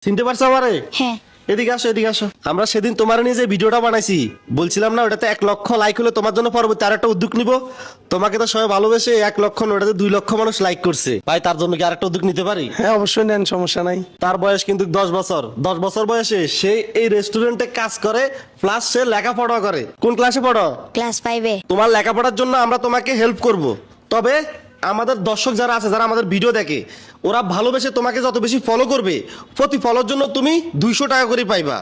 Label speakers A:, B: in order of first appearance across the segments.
A: চিনতে পারছো আমারে?
B: হ্যাঁ।
A: এদিকে আসো, এদিকে আসো। আমরা সেদিন তোমার নিয়ে যে ভিডিওটা বানাইছি, বলছিলাম না ওটাতে 1 লক্ষ লাইক হলে তোমার জন্য পরবর্তী আরেকটা উদ্যোগ নিব। তোমাকে তো সবাই ভালোবেসে 1 লক্ষ না, ওটাতে 2 লক্ষ মানুষ লাইক করছে। ভাই তার জন্য কি আরেকটা উদ্যোগ নিতে পারি?
C: হ্যাঁ অবশ্যই নেন, সমস্যা নাই।
A: তার বয়স কিন্তু 10 বছর। 10 বছর বয়সে সে এই রেস্টুরেন্টে কাজ করে, প্লাস সে লেখাপড়া করে। কোন ক্লাসে পড়ো?
B: ক্লাস 5-এ।
A: তোমার লেখাপড়ার জন্য আমরা তোমাকে হেল্প করব। তবে আমাদের দর্শক যারা আছে, যারা আমাদের ভিডিও দেখে, ওরা ভালোবেসে তোমাকে যত বেশি ফলো করবে, প্রতি ফলোর জন্য তুমি 200 টাকা করে পাইবা।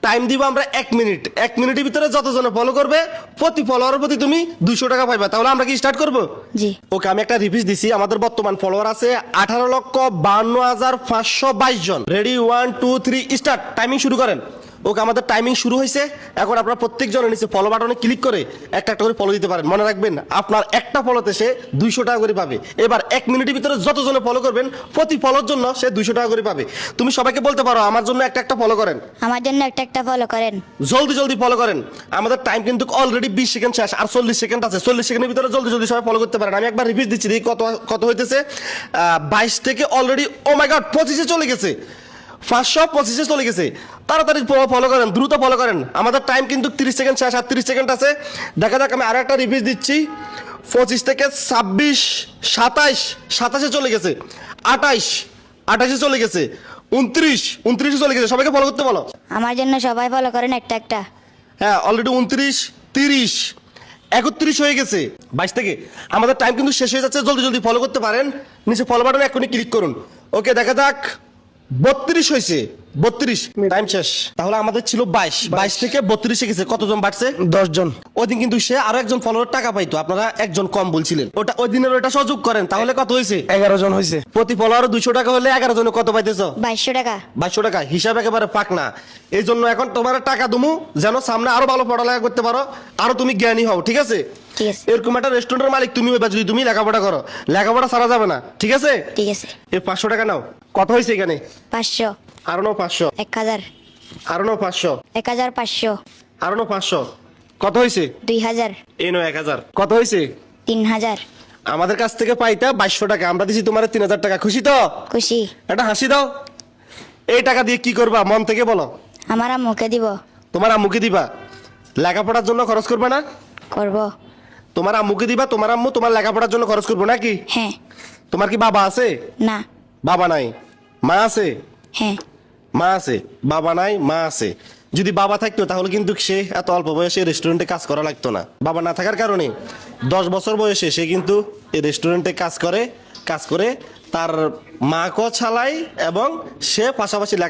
A: টাইম দিব আমরা 1 মিনিট। 1 মিনিটের ভিতরে যতজনে ফলো করবে, প্রতি ফলোয়ারের প্রতি তুমি 200 টাকা পাইবা। তাহলে আমরা কি স্টার্ট করব?
B: জি।
A: ওকে, আমি একটা রিভিউ দিছি। আমাদের বর্তমান ফলোয়ার আছে 18,52,522 জন। Ready, 1 2 3 start. টাইমিং শুরু করেন। ওকে, আমাদের টাইমিং শুরু হয়েছে। এখন আপনারা প্রত্যেক জনের নিচে ফলো বাটনে ক্লিক করে একটা একটা করে ফলো দিতে পারেন। মনে রাখবেন, আপনার একটা ফলোতে সে 200 টাকা করে পাবে। এবার 1 মিনিটের ভিতরে যতজনে ফলো করবেন, প্রতি ফলোর জন্য সে 200 টাকা করে পাবে। তুমি সবাইকে বলতে পারো আমার জন্য একটা একটা ফলো করেন।
B: আমার জন্য একটা একটা ফলো করেন।
A: জলদি জলদি ফলো করেন। আমাদের টাইম কিন্তু অলরেডি 20 সেকেন্ড শেষ, আর 40 সেকেন্ড আছে। 40 সেকেন্ডের ভিতরে জলদি জলদি সবাই ফলো করতে পারেন। আমি একবার রিভিউ দিচ্ছি, দেখি কত কত হইতেছে। 22 থেকে অলরেডি, ও মাই গড, 25-এ চলে গেছে। 525-এ চলে গেছে। তাড়াতাড়ি ফলো করেন, দ্রুত ফলো করেন। আমাদের টাইম কিন্তু 30 সেকেন্ড শেষ, আর 30 সেকেন্ড আছে। দেখা যাক, আমি আরো একটা রিভিউ দিচ্ছি। 25 থেকে 26, 27, 27-এ চলে গেছে। 28, 28-এ চলে গেছে। 29, 29-এ চলে গেছে। সবাইকে ফলো করতে বলো।
B: আমার জন্য সবাই ফলো করেন একটা একটা।
A: হ্যাঁ, অলরেডি 29, 30, 31 হয়ে গেছে। 22 থেকে আমাদের টাইম কিন্তু শেষ হয়ে যাচ্ছে। জলদি জলদি ফলো করতে পারেন। নিচে ফলো বাটনে এখনই ক্লিক করুন। ওকে, দেখা যাক। 32 হয়েছে। 32, টাইম শেষ। তাহলে আমাদের ছিল 22 থেকে 32-এ গেছে। কতজন বাড়ছে?
C: 10 জন।
A: ওই দিন কিন্তু সে আরো একজন ফলোয়ার টাকা পাইতো, আপনারা একজন কম বলছিলেন। ওটা ওই দিনের ওটা সহযোগ করেন, তাহলে কত হয়েছে?
C: 11 জন হয়েছে।
A: প্রতি ফলোয়ার 200 টাকা হলে 11 জনে কত পাইতেছ?
B: 2200 টাকা।
A: 2200 টাকা। হিসাব একেবারে পাক না। এই জন্য এখন তোমার টাকা দুমু, যেন সামনে আরো ভালো পড়ালেখা করতে পারো, আরো তুমি জ্ঞানী হও। ঠিক আছে?
B: ঠিক আছে।
A: এরকম একটা রেস্টুরেন্টের মালিক তুমি হইবা যদি তুমি লেখাপড়া করো। লেখাপড়া সারা যাবে না। ঠিক আছে?
B: ঠিক আছে।
A: এই 500 টাকা নাও। কত হয়েছে এখানে?
B: 500।
A: আরো নাও 500।
B: 1000।
A: আরো নাও 500।
B: 1500।
A: আরো নাও 500। কত হয়েছে?
B: 2000।
A: এই নাও 1000। কত হয়েছে?
B: 3000।
A: আমাদের কাছ থেকে পাইতা 2200 টাকা, আমরা দিছি তোমার 3000 টাকা। খুশি তো?
B: খুশি।
A: একটা হাসি দাও। এই টাকা দিয়ে কি করবা? মন থেকে বলো।
B: আমার আম্মুকে দিব।
A: তোমার আম্মুকে দিবা? লেখাপড়ার জন্য খরচ করবে না?
B: করব।
A: তোমার আম্মুকে দিবা, তোমার আম্মু তোমার লেখাপড়ার জন্য খরচ করবো নাকি?
B: হ্যাঁ।
A: তোমার কি বাবা আছে?
B: না।
A: বাবা নাই। মা আছে?
B: হ্যাঁ।
A: মা আছে। বাবা নাই, মা আছে। যদি বাবা থাকতো তাহলে কিন্তু সে এত অল্প বয়সে রেস্টুরেন্টে কাজ করা লাগতো না। বাবা না থাকার কারণে 10 বছর বয়সে সে কিন্তু এই রেস্টুরেন্টে কাজ করে তার মাকেও চালায়, এবং সে পাশাপাশি লেখা